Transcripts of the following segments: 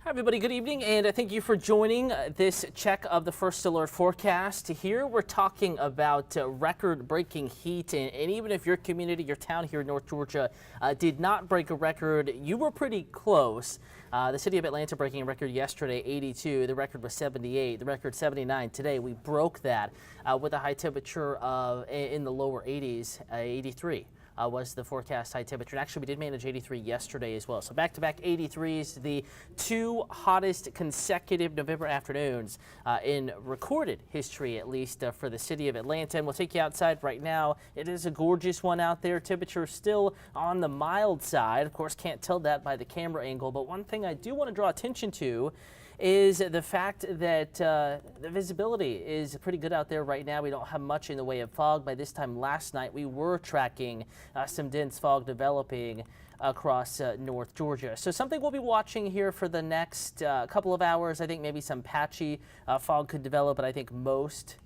Hi everybody, good evening, and thank you for joining this check of the First Alert forecast. Here we're talking about record-breaking heat, and even if your community, your town here in North Georgia did not break a record, you were pretty close. The city of Atlanta breaking a record yesterday, 82. The record was 78. The record 79 today. We broke that with a high temperature of in the lower 80s, 83. Was the forecast high temperature. And actually, we did manage 83 yesterday as well. So back-to-back 83s, the two hottest consecutive November afternoons in recorded history, at least for the city of Atlanta. And we'll take you outside right now. It is a gorgeous one out there. Temperature still on the mild side. Of course, can't tell that by the camera angle. But one thing I do want to draw attention to is the fact that the visibility is pretty good out there right now. We don't have much in the way of fog. By this time last night, we were tracking some dense fog developing across North Georgia. So something we'll be watching here for the next couple of hours. I think maybe some patchy fog could develop, but I think most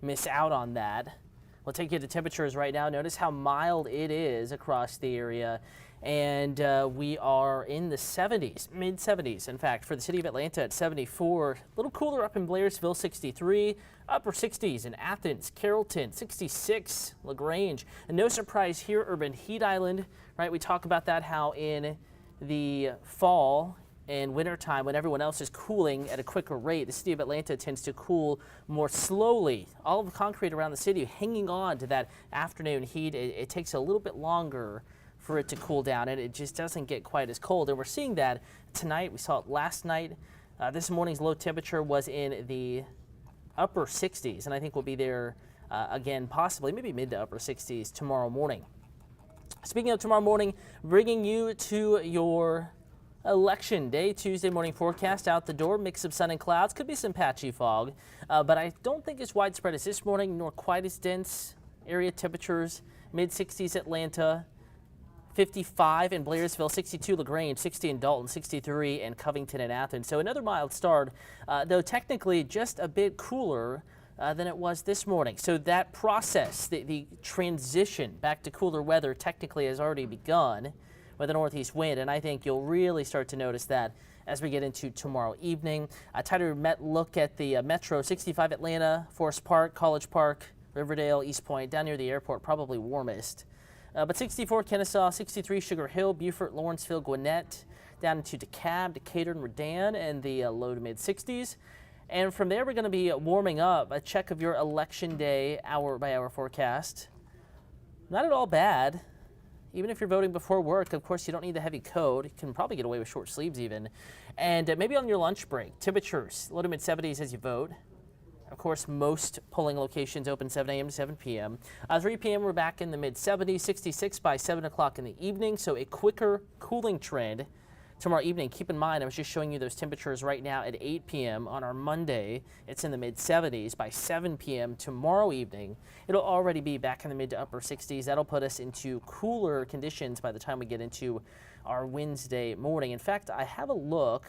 miss out on that. We'll take you to temperatures right now. Notice how mild it is across the area. And we are in the 70s, mid 70s, in fact, for the city of Atlanta at 74. A little cooler up in Blairsville, 63. Upper 60s in Athens, Carrollton, 66, LaGrange. And no surprise here, urban heat island, right? We talk about that, how in the fall and wintertime, when everyone else is cooling at a quicker rate, the city of Atlanta tends to cool more slowly. All of the concrete around the city hanging on to that afternoon heat, it takes a little bit longer for it to cool down, and it just doesn't get quite as cold. And we're seeing that tonight. We saw it last night. This morning's low temperature was in the upper 60s, and I think we'll be there again, possibly maybe mid to upper 60s tomorrow morning. Speaking of tomorrow morning, bringing you to your Election Day, Tuesday morning forecast out the door. Mix of sun and clouds. Could be some patchy fog, but I don't think it's widespread as this morning, nor quite as dense. Area temperatures, mid 60s Atlanta, 55 in Blairsville, 62 LaGrange, 60 in Dalton, 63 in Covington and Athens. So another mild start, though technically just a bit cooler than it was this morning. So that process, the transition back to cooler weather technically has already begun with a northeast wind, and I think you'll really start to notice that as we get into tomorrow evening. A tighter look at the metro, 65 Atlanta, Forest Park, College Park, Riverdale, East Point, down near the airport, probably warmest. But 64 Kennesaw, 63 Sugar Hill, Beaufort, Lawrenceville, Gwinnett, down into DeKalb, Decatur, and Redan, and the low to mid 60s. And from there, we're going to be warming up. A check of your Election Day hour-by-hour forecast. Not at all bad. Even if you're voting before work, of course, you don't need the heavy coat. You can probably get away with short sleeves even. And maybe on your lunch break, temperatures, low to mid 70s as you vote. Of course, most polling locations open 7 a.m. to 7 p.m. 3 p.m. we're back in the mid 70s, 66 by 7 o'clock in the evening. So a quicker cooling trend tomorrow evening. Keep in mind, I was just showing you those temperatures right now at 8 p.m. on our Monday. It's in the mid 70s. By 7 p.m. tomorrow evening, it'll already be back in the mid to upper 60s. That'll put us into cooler conditions by the time we get into our Wednesday morning. In fact, I have a look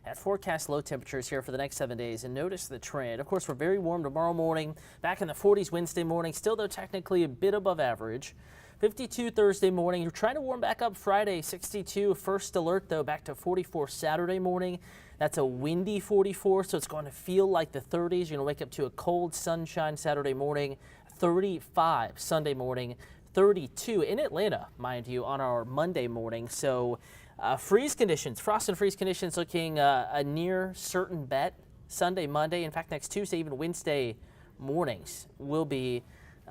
at forecast low temperatures here for the next 7 days, and notice the trend. Of course, we're very warm tomorrow morning, back in the 40s Wednesday morning, still though technically a bit above average. 52 Thursday morning. You're trying to warm back up Friday, 62. First alert though, back to 44 Saturday morning. That's a windy 44, so it's going to feel like the 30s. You're going to wake up to a cold sunshine Saturday morning, 35 Sunday morning, 32 in Atlanta, mind you, on our Monday morning. So freeze conditions, frost and freeze conditions looking a near certain bet Sunday, Monday. In fact, next Tuesday, even Wednesday mornings will be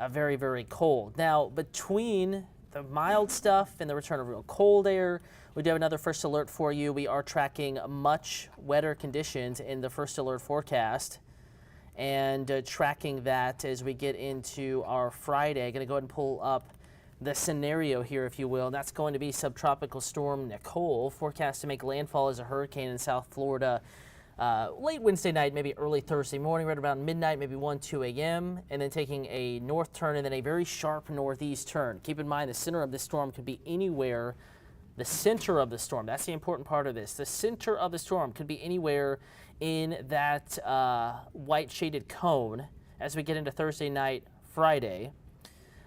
very, very cold. Now, between the mild stuff and the return of real cold air, we do have another first alert for you. We are tracking much wetter conditions in the first alert forecast and tracking that as we get into our Friday. I'm going to go ahead and pull up the scenario here, if you will. That's going to be subtropical storm Nicole, forecast to make landfall as a hurricane in South Florida late Wednesday night, maybe early Thursday morning, right around midnight, maybe 1, 2 a.m., and then taking a north turn and then a very sharp northeast turn. Keep in mind the center of the storm could be anywhere. The center of the storm, that's the important part of this. The center of the storm could be anywhere in that white shaded cone as we get into Thursday night, Friday.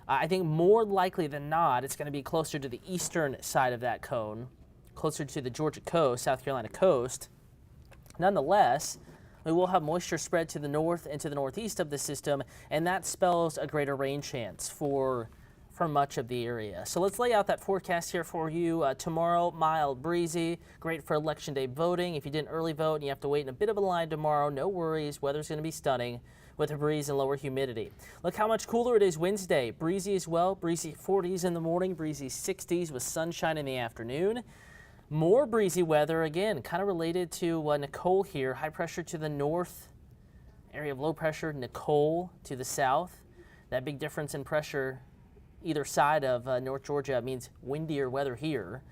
I think more likely than not, it's going to be closer to the eastern side of that cone closer to the Georgia coast, South Carolina coast. Nonetheless, we will have moisture spread to the north and to the northeast of the system, and that spells a greater rain chance for much of the area. So let's lay out that forecast here for you. Tomorrow, mild, breezy, great for Election Day voting. If you didn't early vote and you have to wait in a bit of a line tomorrow, no worries. Weather's going to be stunning with a breeze and lower humidity. Look how much cooler it is Wednesday. Breezy as well. Breezy 40s in the morning, breezy 60s with sunshine in the afternoon. More breezy weather, again, kind of related to Nicole here. High pressure to the north, area of low pressure, Nicole to the south. That big difference in pressure either side of North Georgia means windier weather here.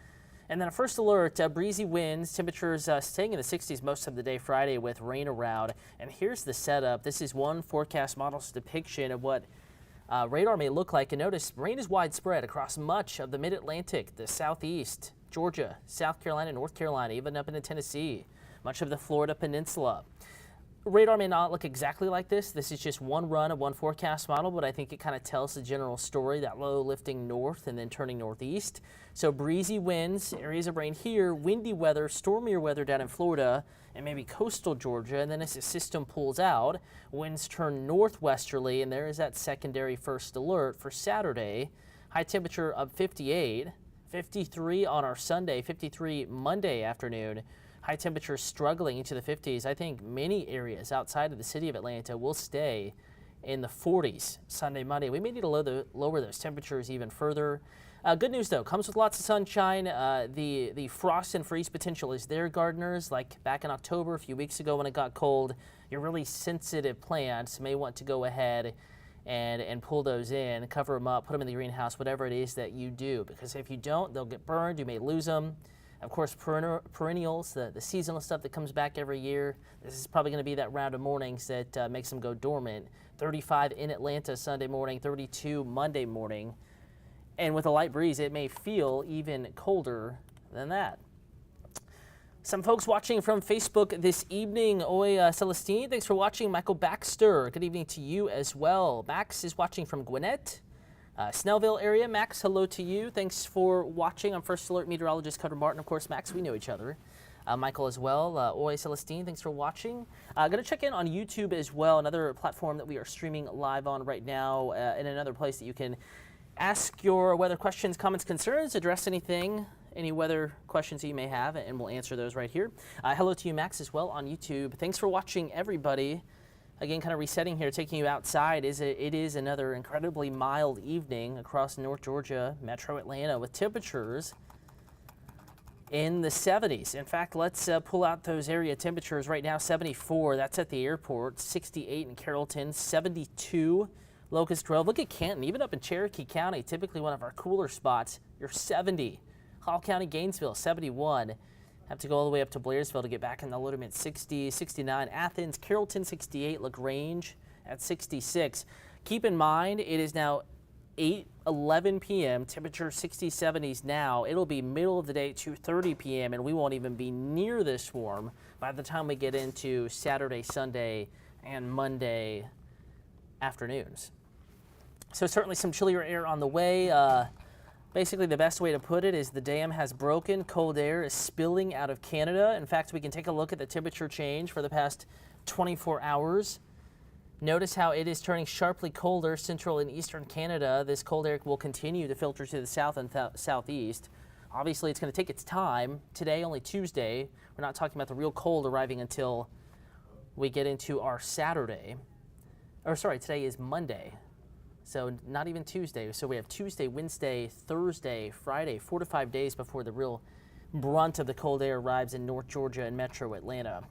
And then a first alert, breezy winds, temperatures staying in the 60s most of the day Friday with rain around. And here's the setup. This is one forecast model's depiction of what radar may look like. And notice rain is widespread across much of the mid-Atlantic, the southeast, Georgia, South Carolina, North Carolina, even up into Tennessee, much of the Florida peninsula. Radar may not look exactly like this. This is just one run of one forecast model, but I think it kind of tells the general story, that low lifting north and then turning northeast. So breezy winds, areas of rain here, windy weather, stormier weather down in Florida and maybe coastal Georgia. And then as the system pulls out, winds turn northwesterly, and there is that secondary first alert for Saturday. High temperature of 58, 53 on our Sunday, 53 Monday afternoon. High temperatures struggling into the 50s. I think many areas outside of the city of Atlanta will stay in the 40s Sunday, Monday. We may need to lower those temperatures even further. Good news, though, comes with lots of sunshine. The frost and freeze potential is there, gardeners. Like back in October, a few weeks ago when it got cold, your really sensitive plants may want to go ahead and pull those in, cover them up, put them in the greenhouse, whatever it is that you do. Because if you don't, they'll get burned. You may lose them. Of course, perennials, the seasonal stuff that comes back every year, this is probably going to be that round of mornings that makes them go dormant. 35 in Atlanta Sunday morning, 32 Monday morning. And with a light breeze, it may feel even colder than that. Some folks watching from Facebook this evening. Oi, Celestine, thanks for watching. Michael Baxter, good evening to you as well. Max is watching from Gwinnett. Snellville area. Max, hello to you. Thanks for watching. I'm First Alert Meteorologist Cutter Martin. Of course, Max, we know each other. Michael as well. Oi, Celestine, thanks for watching. Going to check in on YouTube as well, another platform that we are streaming live on right now, and another place that you can ask your weather questions, comments, concerns, address anything, any weather questions that you may have, and we'll answer those right here. Hello to you, Max, as well on YouTube. Thanks for watching, everybody. Again, kind of resetting here, taking you outside. It is another incredibly mild evening across North Georgia, metro Atlanta, with temperatures in the 70s. In fact, let's pull out those area temperatures right now. 74, that's at the airport. 68 in Carrollton, 72 Locust Grove. Look at Canton, even up in Cherokee County, typically one of our cooler spots. You're 70. Hall County, Gainesville, 71. Have to go all the way up to Blairsville to get back in the low to mid 60s, 69. Athens, Carrollton, 68. LaGrange at 66. Keep in mind, it is now 8:11 p.m. Temperature 60s, 70s now. It'll be middle of the day, 2:30 p.m., and we won't even be near this warm by the time we get into Saturday, Sunday, and Monday afternoons. So certainly some chillier air on the way. Basically, the best way to put it is the dam has broken. Cold air is spilling out of Canada. In fact, we can take a look at the temperature change for the past 24 hours. Notice how it is turning sharply colder central and eastern Canada. This cold air will continue to filter to the south and southeast. Obviously, it's going to take its time. Today, only Tuesday. We're not talking about the real cold arriving until we get into our Saturday. Or sorry, today is Monday. So not even Tuesday. So we have Tuesday, Wednesday, Thursday, Friday, 4 to 5 days before the real brunt of the cold air arrives in North Georgia and metro Atlanta.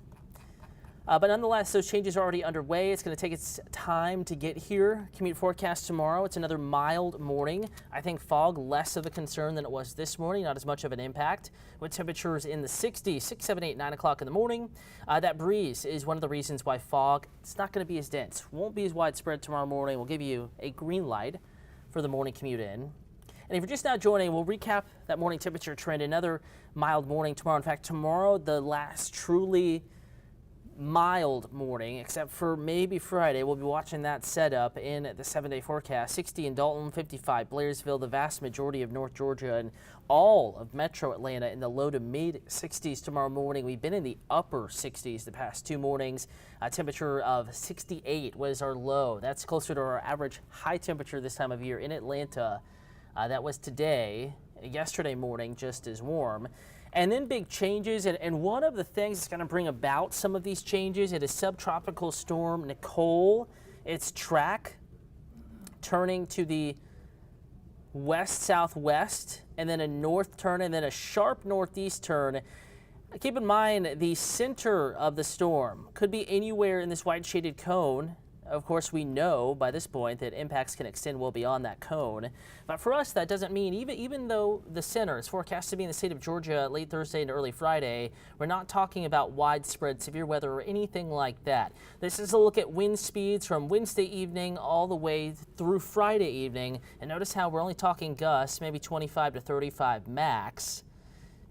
But nonetheless, those changes are already underway. It's going to take its time to get here. Commute forecast tomorrow. It's another mild morning. I think fog less of a concern than it was this morning. Not as much of an impact. With temperatures in the 60s, 6, 7, 8, 9 o'clock in the morning. That breeze is one of the reasons why fog, it's not going to be as dense. Won't be as widespread tomorrow morning. We'll give you a green light for the morning commute in. And if you're just now joining, we'll recap that morning temperature trend. Another mild morning tomorrow. In fact, tomorrow, the last truly mild morning, except for maybe Friday. We'll be watching that setup in the 7-day forecast. 60 in Dalton, 55 Blairsville, the vast majority of North Georgia and all of metro Atlanta in the low to mid 60s tomorrow morning. We've been in the upper 60s the past 2 mornings. A temperature of 68 was our low. That's closer to our average high temperature this time of year in Atlanta. That was today. Yesterday morning, just as warm. And then big changes, and one of the things that's going to bring about some of these changes, it is subtropical storm Nicole. Its track turning to the west-southwest, and then a north turn, and then a sharp northeast turn. Keep in mind, the center of the storm could be anywhere in this white shaded cone. Of course, we know by this point that impacts can extend well beyond that cone. But for us, that doesn't mean, even though the center is forecast to be in the state of Georgia late Thursday and early Friday, we're not talking about widespread severe weather or anything like that. This is a look at wind speeds from Wednesday evening all the way through Friday evening. And notice how we're only talking gusts, maybe 25 to 35 max.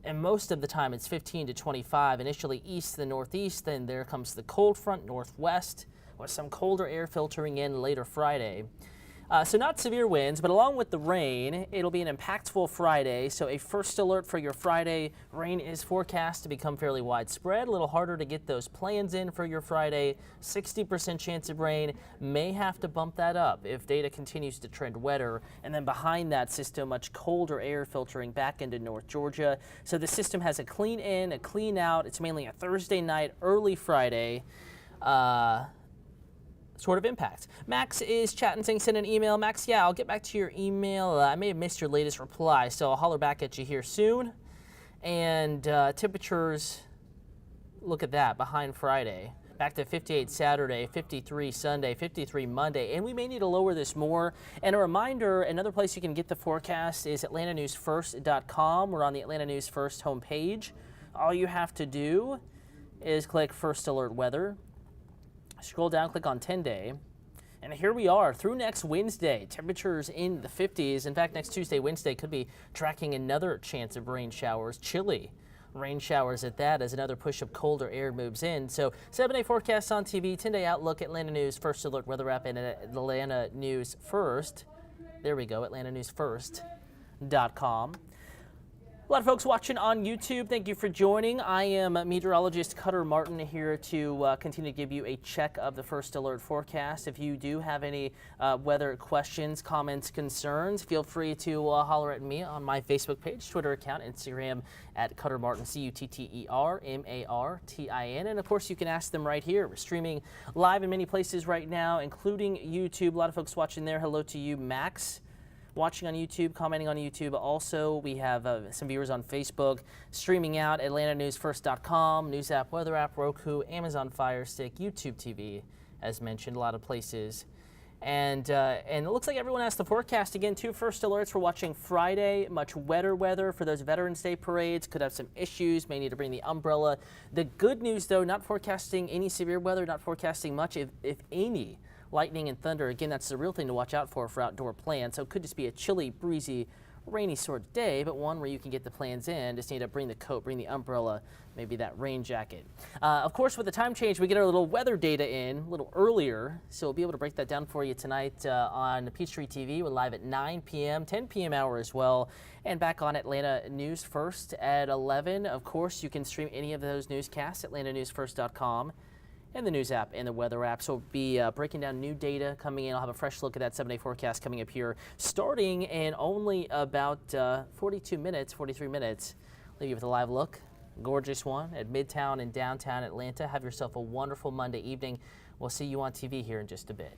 And most of the time it's 15 to 25, initially east to the northeast. Then there comes the cold front northwest, with some colder air filtering in later Friday. So not severe winds, but along with the rain, it'll be an impactful Friday. So a first alert for your Friday. Rain is forecast to become fairly widespread. A little harder to get those plans in for your Friday. 60% chance of rain. May have to bump that up if data continues to trend wetter. And then behind that system, much colder air filtering back into North Georgia. So the system has a clean in, a clean out. It's mainly a Thursday night, early Friday. Sort of impact. Max is chatting, saying send an email. Max, yeah, I'll get back to your email. I may have missed your latest reply, so I'll holler back at you here soon. And temperatures, look at that, behind Friday. Back to 58 Saturday, 53 Sunday, 53 Monday, and we may need to lower this more. And a reminder, another place you can get the forecast is atlantanewsfirst.com. We're on the Atlanta News First homepage. All you have to do is click First Alert Weather. Scroll down, click on 10-day, and here we are through next Wednesday. Temperatures in the 50s. In fact, next Tuesday, Wednesday could be tracking another chance of rain showers, chilly rain showers at that as another push of colder air moves in. So 7-day forecast on TV, 10-day outlook, Atlanta News First Alert Weather App, and Atlanta News First. There we go, atlantanewsfirst.com. A lot of folks watching on YouTube, thank you for joining. I am meteorologist Cutter Martin here to continue to give you a check of the First Alert forecast. If you do have any weather questions, comments, concerns, feel free to holler at me on my Facebook page, Twitter account, Instagram at Cutter Martin, CUTTERMARTIN. And of course, you can ask them right here. We're streaming live in many places right now, including YouTube. A lot of folks watching there. Hello to you, Max. Watching on YouTube, commenting on YouTube. Also, we have some viewers on Facebook, streaming out atlantanewsfirst.com, News App, Weather App, Roku, Amazon Fire Stick, YouTube TV, as mentioned, a lot of places. And it looks like everyone has the forecast again. 2 first alerts for watching Friday. Much wetter weather for those Veterans Day parades. Could have some issues. May need to bring the umbrella. The good news, though, not forecasting any severe weather. Not forecasting much, if any. Lightning and thunder, again, that's the real thing to watch out for outdoor plans. So it could just be a chilly, breezy, rainy sort of day, but one where you can get the plans in. Just need to bring the coat, bring the umbrella, maybe that rain jacket. Of course, with the time change, we get our little weather data in a little earlier, so we'll be able to break that down for you tonight on Peachtree TV. We're live at 9 p.m., 10 p.m. hour as well, and back on Atlanta News First at 11. Of course, you can stream any of those newscasts at atlantanewsfirst.com. And the news app and the weather app. So we'll be breaking down new data coming in. I'll have a fresh look at that 7-day forecast coming up here, starting in only about 43 minutes. Leave you with a live look. Gorgeous one at Midtown and downtown Atlanta. Have yourself a wonderful Monday evening. We'll see you on TV here in just a bit.